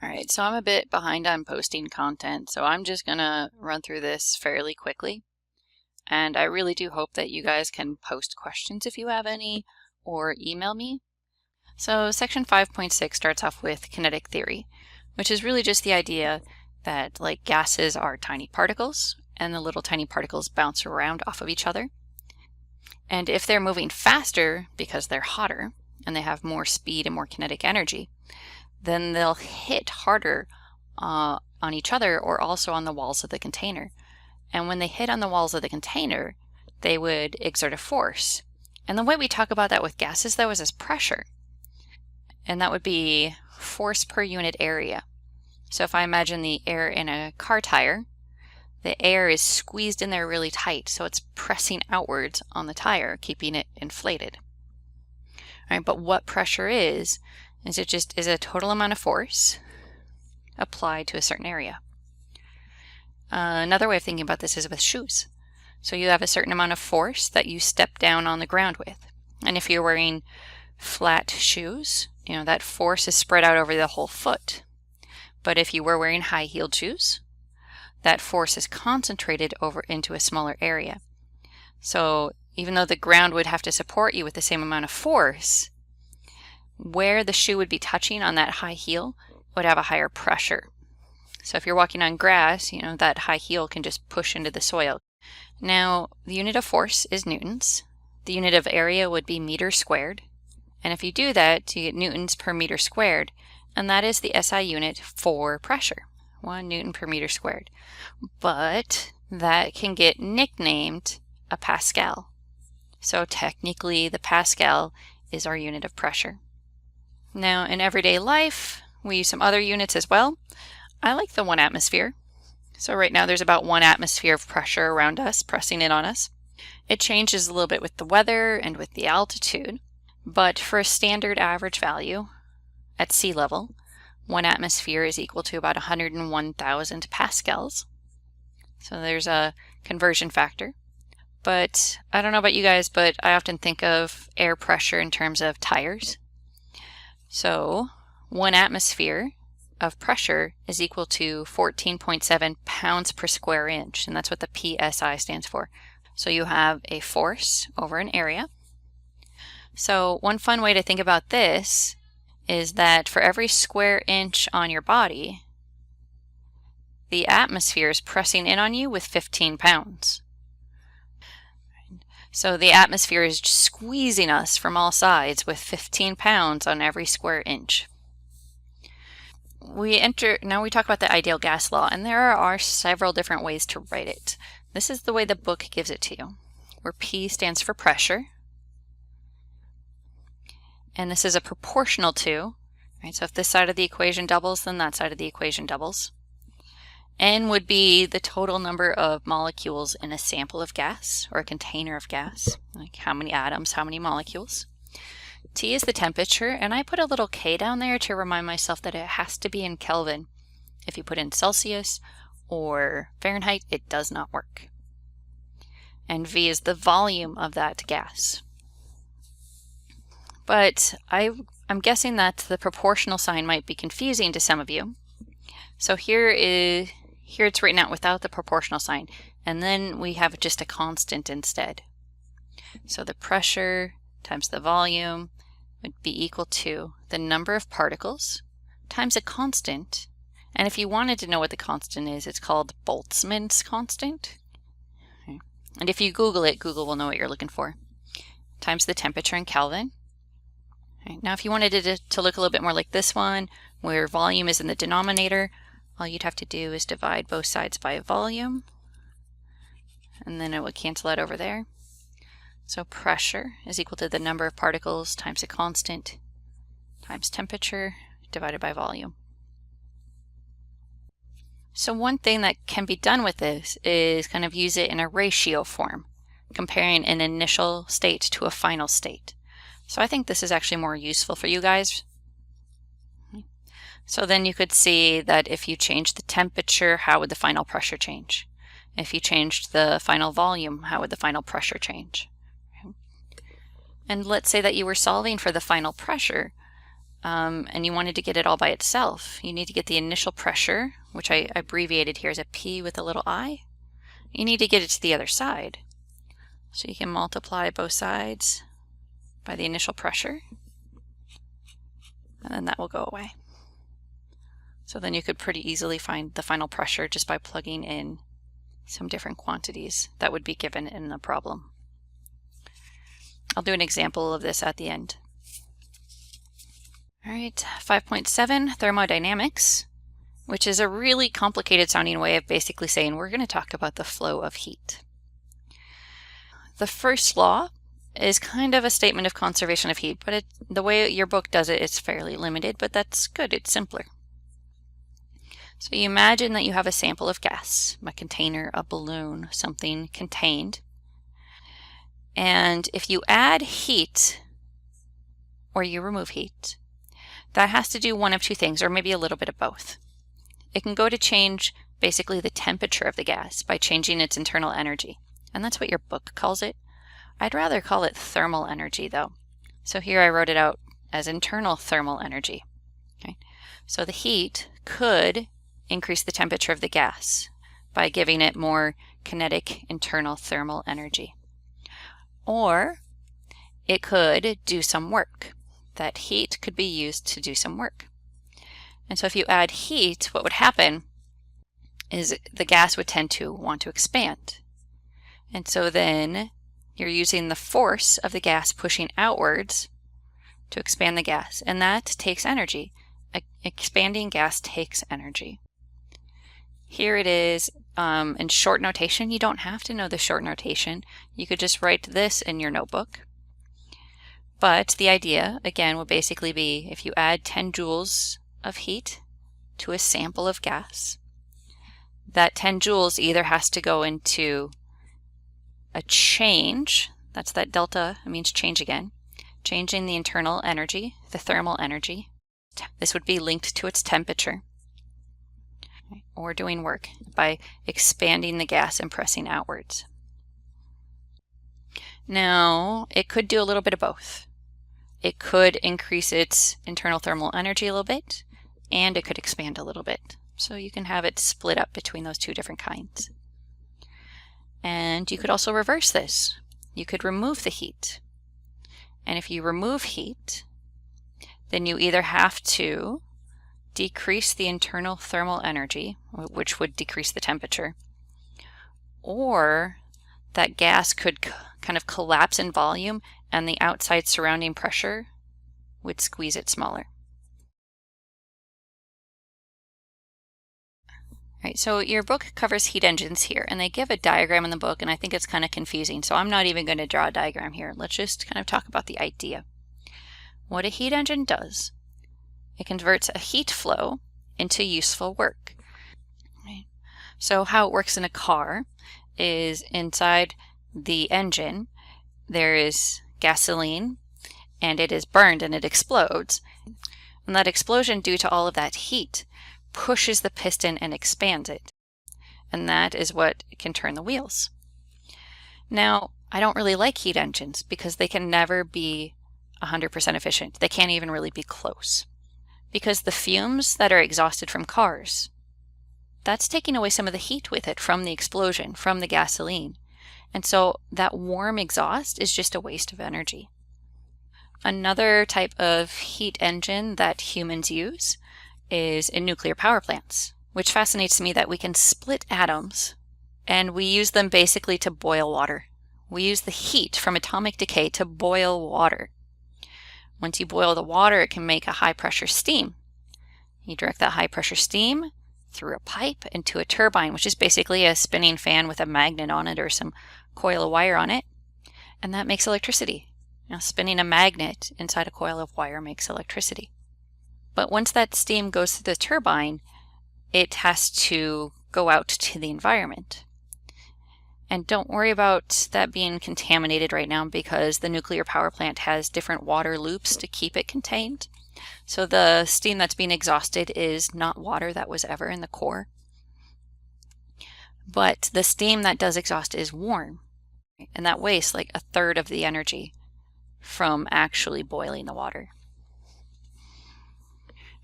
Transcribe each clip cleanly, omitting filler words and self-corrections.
All right, so I'm a bit behind on posting content, so I'm just gonna run through this fairly quickly. And I really do hope that you guys can post questions if you have any, or email me. So section 5.6 starts off with kinetic theory, which is really just the idea that like gases are tiny particles, and the little tiny particles bounce around off of each other. And if they're moving faster because they're hotter, and they have more speed and more kinetic energy, then they'll hit harder on each other or also on the walls of the container. And when they hit on the walls of the container, they would exert a force. And the way we talk about that with gases, though, is as pressure. And that would be force per unit area. So if I imagine the air in a car tire, the air is squeezed in there really tight, so it's pressing outwards on the tire, keeping it inflated. All right, but what pressure is it just is a total amount of force applied to a certain area. Another way of thinking about this is with shoes. So you have a certain amount of force that you step down on the ground with. And if you're wearing flat shoes, that force is spread out over the whole foot. But if you were wearing high-heeled shoes, that force is concentrated over into a smaller area. So even though the ground would have to support you with the same amount of force, where the shoe would be touching on that high heel would have a higher pressure. So if you're walking on grass, that high heel can just push into the soil. Now, the unit of force is newtons. The unit of area would be meters squared. And if you do that, you get newtons per meter squared. And that is the SI unit for pressure, 1 Newton per meter squared. But that can get nicknamed a Pascal. So technically, the Pascal is our unit of pressure. Now, in everyday life, we use some other units as well. I like the 1 atmosphere. So right now there's about 1 atmosphere of pressure around us, pressing in on us. It changes a little bit with the weather and with the altitude, but for a standard average value at sea level, 1 atmosphere is equal to about 101,000 pascals. So there's a conversion factor. But I don't know about you guys, but I often think of air pressure in terms of tires. So 1 atmosphere of pressure is equal to 14.7 pounds per square inch, and that's what the PSI stands for. So you have a force over an area. So one fun way to think about this is that for every square inch on your body, the atmosphere is pressing in on you with 15 pounds. So the atmosphere is squeezing us from all sides with 15 pounds on every square inch. Now we talk about the ideal gas law, and there are several different ways to write it. This is the way the book gives it to you, where P stands for pressure. And this is a proportional to, right? So if this side of the equation doubles, then that side of the equation doubles. N would be the total number of molecules in a sample of gas, or a container of gas, like how many atoms, how many molecules. T is the temperature, and I put a little K down there to remind myself that it has to be in Kelvin. If you put in Celsius or Fahrenheit, it does not work. And V is the volume of that gas. But I'm guessing that the proportional sign might be confusing to some of you. So here it's written out without the proportional sign, and then we have just a constant instead. So the pressure times the volume would be equal to the number of particles times a constant. And if you wanted to know what the constant is, it's called Boltzmann's constant. And if you Google it, Google will know what you're looking for. Times the temperature in Kelvin. Now if you wanted it to look a little bit more like this one, where volume is in the denominator, all you'd have to do is divide both sides by volume, and then it would cancel out over there. So pressure is equal to the number of particles times a constant times temperature divided by volume. So one thing that can be done with this is kind of use it in a ratio form, comparing an initial state to a final state. So I think this is actually more useful for you guys. So then you could see that if you change the temperature, how would the final pressure change? If you changed the final volume, how would the final pressure change? And let's say that you were solving for the final pressure. and you wanted to get it all by itself, you need to get the initial pressure, which I abbreviated here as a P with a little I. You need to get it to the other side. So you can multiply both sides by the initial pressure, and then that will go away. So then you could pretty easily find the final pressure just by plugging in some different quantities that would be given in the problem. I'll do an example of this at the end. All right, 5.7, thermodynamics, which is a really complicated sounding way of basically saying we're going to talk about the flow of heat. The first law is kind of a statement of conservation of heat, but the way your book does it is fairly limited, but that's good, it's simpler. So you imagine that you have a sample of gas, a container, a balloon, something contained. And if you add heat or you remove heat, that has to do one of two things, or maybe a little bit of both. It can go to change basically the temperature of the gas by changing its internal energy. And that's what your book calls it. I'd rather call it thermal energy though. So here I wrote it out as internal thermal energy. Okay. So the heat could increase the temperature of the gas by giving it more kinetic internal thermal energy. Or it could do some work. That heat could be used to do some work. And so if you add heat, what would happen is the gas would tend to want to expand. And so then you're using the force of the gas pushing outwards to expand the gas, and that takes energy. Expanding gas takes energy. Here it is in short notation. You don't have to know the short notation. You could just write this in your notebook. But the idea, again, would basically be if you add 10 joules of heat to a sample of gas, that 10 joules either has to go into a change, that's that delta, it means change again, changing the internal energy, the thermal energy. This would be linked to its temperature, or doing work by expanding the gas and pressing outwards. Now, it could do a little bit of both. It could increase its internal thermal energy a little bit, and it could expand a little bit. So you can have it split up between those two different kinds. And you could also reverse this. You could remove the heat. And if you remove heat, then you either have to decrease the internal thermal energy, which would decrease the temperature, or that gas could kind of collapse in volume and the outside surrounding pressure would squeeze it smaller. All right, so your book covers heat engines here, and they give a diagram in the book, and I think it's kind of confusing, so I'm not even going to draw a diagram here. Let's just kind of talk about the idea. What a heat engine does, it converts a heat flow into useful work. Right. So how it works in a car is inside the engine there is gasoline, and it is burned and it explodes. And that explosion, due to all of that heat, pushes the piston and expands it. And that is what can turn the wheels. Now, I don't really like heat engines because they can never be 100% efficient. They can't even really be close. Because the fumes that are exhausted from cars, that's taking away some of the heat with it from the explosion, from the gasoline. And so that warm exhaust is just a waste of energy. Another type of heat engine that humans use is in nuclear power plants, which fascinates me that we can split atoms and we use them basically to boil water. We use the heat from atomic decay to boil water. Once you boil the water, it can make a high pressure steam. You direct that high pressure steam through a pipe into a turbine, which is basically a spinning fan with a magnet on it or some coil of wire on it, and that makes electricity. Now, spinning a magnet inside a coil of wire makes electricity. But once that steam goes through the turbine, it has to go out to the environment. And don't worry about that being contaminated right now because the nuclear power plant has different water loops to keep it contained. So the steam that's being exhausted is not water that was ever in the core. But the steam that does exhaust is warm. And that wastes like a third of the energy from actually boiling the water.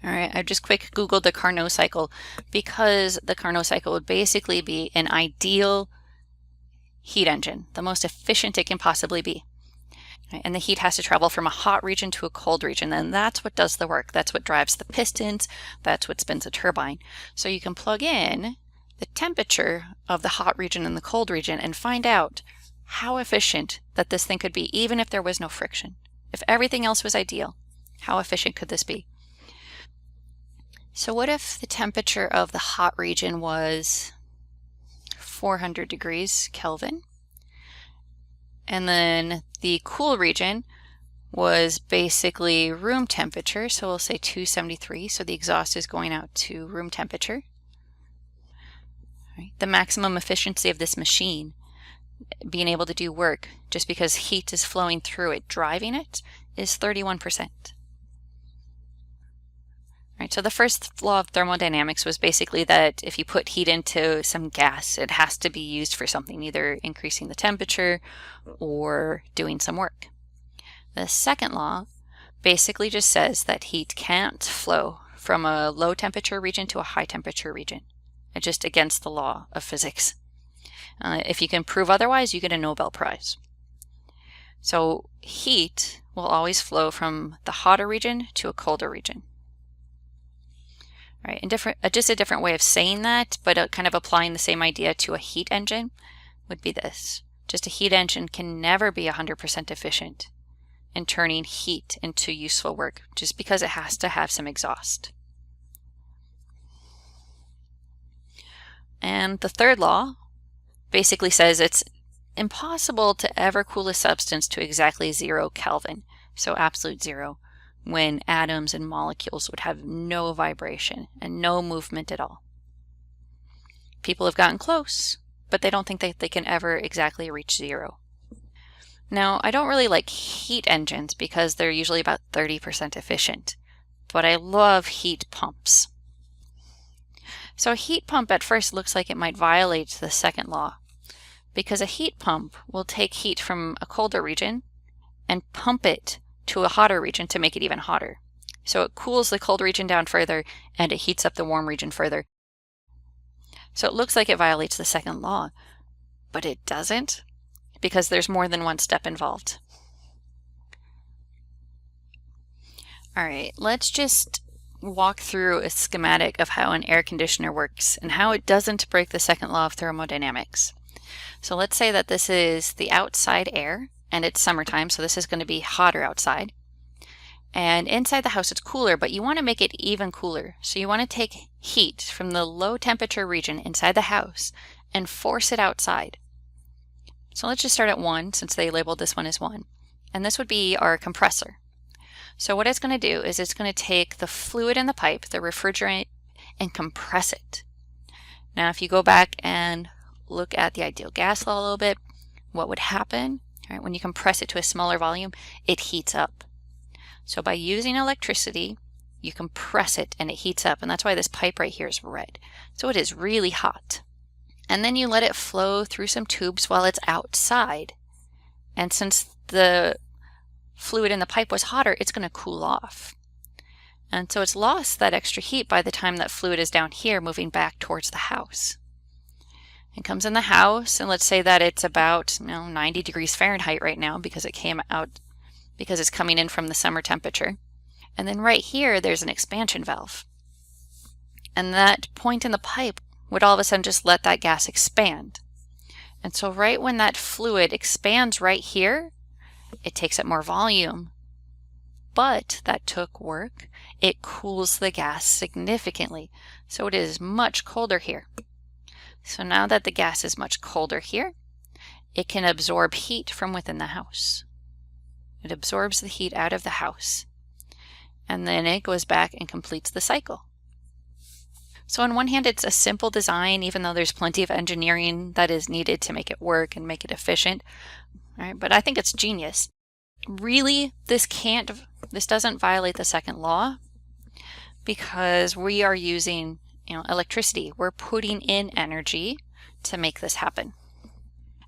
All right, I just quick Googled the Carnot cycle because the Carnot cycle would basically be an ideal heat engine, the most efficient it can possibly be. And the heat has to travel from a hot region to a cold region, and that's what does the work. That's what drives the pistons. That's what spins the turbine. So you can plug in the temperature of the hot region and the cold region and find out how efficient that this thing could be, even if there was no friction. If everything else was ideal, how efficient could this be? So what if the temperature of the hot region was 400 degrees Kelvin? And then the cool region was basically room temperature, so we'll say 273, so the exhaust is going out to room temperature. Right. The maximum efficiency of this machine, being able to do work just because heat is flowing through it, driving it, is 31%. Right, so the first law of thermodynamics was basically that if you put heat into some gas, it has to be used for something, either increasing the temperature or doing some work. The second law basically just says that heat can't flow from a low temperature region to a high temperature region. It's just against the law of physics. If you can prove otherwise, you get a Nobel Prize. So heat will always flow from the hotter region to a colder region. Right, and just a different way of saying that, but kind of applying the same idea to a heat engine would be this. Just a heat engine can never be 100% efficient in turning heat into useful work, just because it has to have some exhaust. And the third law basically says it's impossible to ever cool a substance to exactly 0 Kelvin, so absolute zero, when atoms and molecules would have no vibration and no movement at all. People have gotten close, but they don't think that they can ever exactly reach 0. Now, I don't really like heat engines because they're usually about 30% efficient, but I love heat pumps. So a heat pump at first looks like it might violate the second law, because a heat pump will take heat from a colder region and pump it to a hotter region to make it even hotter. So it cools the cold region down further and it heats up the warm region further. So it looks like it violates the second law, but it doesn't, because there's more than one step involved. All right, let's just walk through a schematic of how an air conditioner works and how it doesn't break the second law of thermodynamics. So let's say that this is the outside air, and it's summertime, so this is going to be hotter outside. And inside the house it's cooler, but you want to make it even cooler. So you want to take heat from the low temperature region inside the house and force it outside. So let's just start at 1, since they labeled this one as 1. And this would be our compressor. So what it's going to do is it's going to take the fluid in the pipe, the refrigerant, and compress it. Now if you go back and look at the ideal gas law a little bit, what would happen? Right, when you compress it to a smaller volume, it heats up. So by using electricity, you compress it and it heats up, and that's why this pipe right here is red. So it is really hot. And then you let it flow through some tubes while it's outside. And since the fluid in the pipe was hotter, it's going to cool off. And so it's lost that extra heat by the time that fluid is down here moving back towards the house. It comes in the house, and let's say that it's about 90 degrees Fahrenheit right now because it's coming in from the summer temperature. And then right here there's an expansion valve. And that point in the pipe would all of a sudden just let that gas expand. And so right when that fluid expands right here, it takes up more volume. But that took work. It cools the gas significantly. So it is much colder here. So now that the gas is much colder here, it can absorb heat from within the house. It absorbs the heat out of the house. And then it goes back and completes the cycle. So on one hand, it's a simple design, even though there's plenty of engineering that is needed to make it work and make it efficient. Right? But I think it's genius. Really, this doesn't violate the second law because we are using electricity. We're putting in energy to make this happen.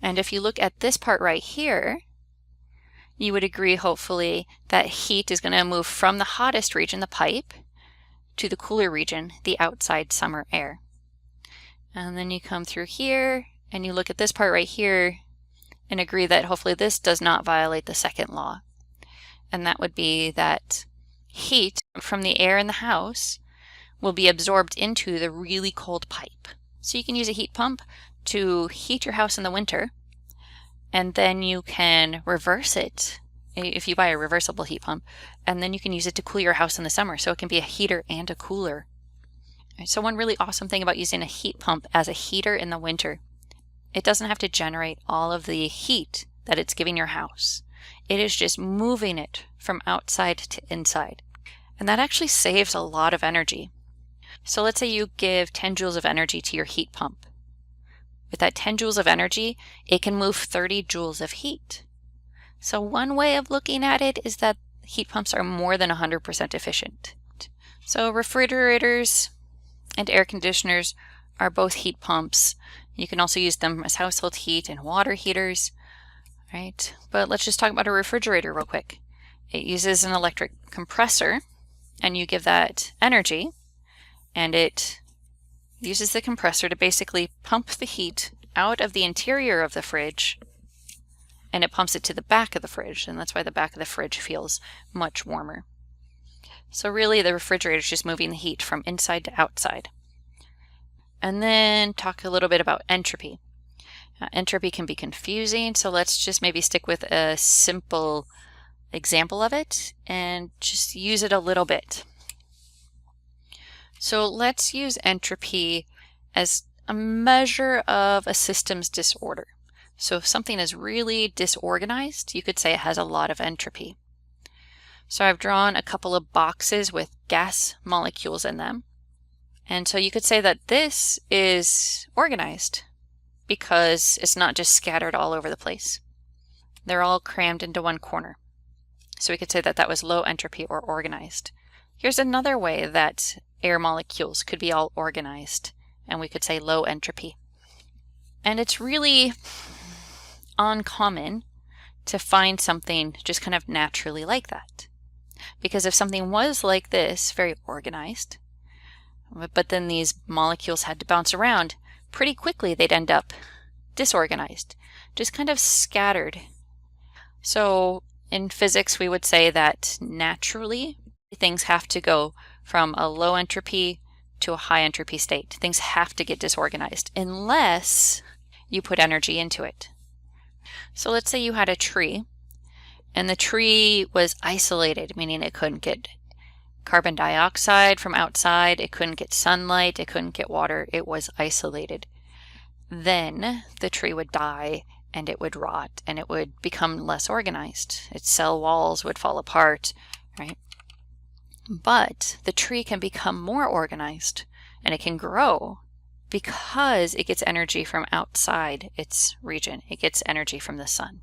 And if you look at this part right here, you would agree, hopefully, that heat is going to move from the hottest region, the pipe, to the cooler region, the outside summer air. And then you come through here and you look at this part right here and agree that hopefully this does not violate the second law. And that would be that heat from the air in the house will be absorbed into the really cold pipe. So you can use a heat pump to heat your house in the winter, and then you can reverse it if you buy a reversible heat pump, and then you can use it to cool your house in the summer. So it can be a heater and a cooler. So one really awesome thing about using a heat pump as a heater in the winter, it doesn't have to generate all of the heat that it's giving your house. It is just moving it from outside to inside. And that actually saves a lot of energy. So let's say you give 10 joules of energy to your heat pump. With that 10 joules of energy, it can move 30 joules of heat. So one way of looking at it is that heat pumps are more than 100% efficient. So refrigerators and air conditioners are both heat pumps. You can also use them as household heat and water heaters, right? But let's just talk about a refrigerator real quick. It uses an electric compressor, and you give that energy, and it uses the compressor to basically pump the heat out of the interior of the fridge, and it pumps it to the back of the fridge, and that's why the back of the fridge feels much warmer. So really the refrigerator is just moving the heat from inside to outside. And then talk a little bit about entropy. Entropy can be confusing, so let's just maybe stick with a simple example of it and just use it a little bit. So let's use entropy as a measure of a system's disorder. So if something is really disorganized, you could say it has a lot of entropy. So I've drawn a couple of boxes with gas molecules in them. And so you could say that this is organized because it's not just scattered all over the place. They're all crammed into one corner. So we could say that that was low entropy or organized. Here's another way that air molecules could be all organized, and we could say low entropy. And it's really uncommon to find something just kind of naturally like that. Because if something was like this, very organized, but then these molecules had to bounce around, pretty quickly they'd end up disorganized, just kind of scattered. So in physics, we would say that naturally things have to go from a low entropy to a high entropy state. Things have to get disorganized unless you put energy into it. So let's say you had a tree, and the tree was isolated, meaning it couldn't get carbon dioxide from outside, it couldn't get sunlight, it couldn't get water, it was isolated. Then the tree would die and it would rot and it would become less organized. Its cell walls would fall apart, right? But the tree can become more organized and it can grow because it gets energy from outside its region. It gets energy from the sun.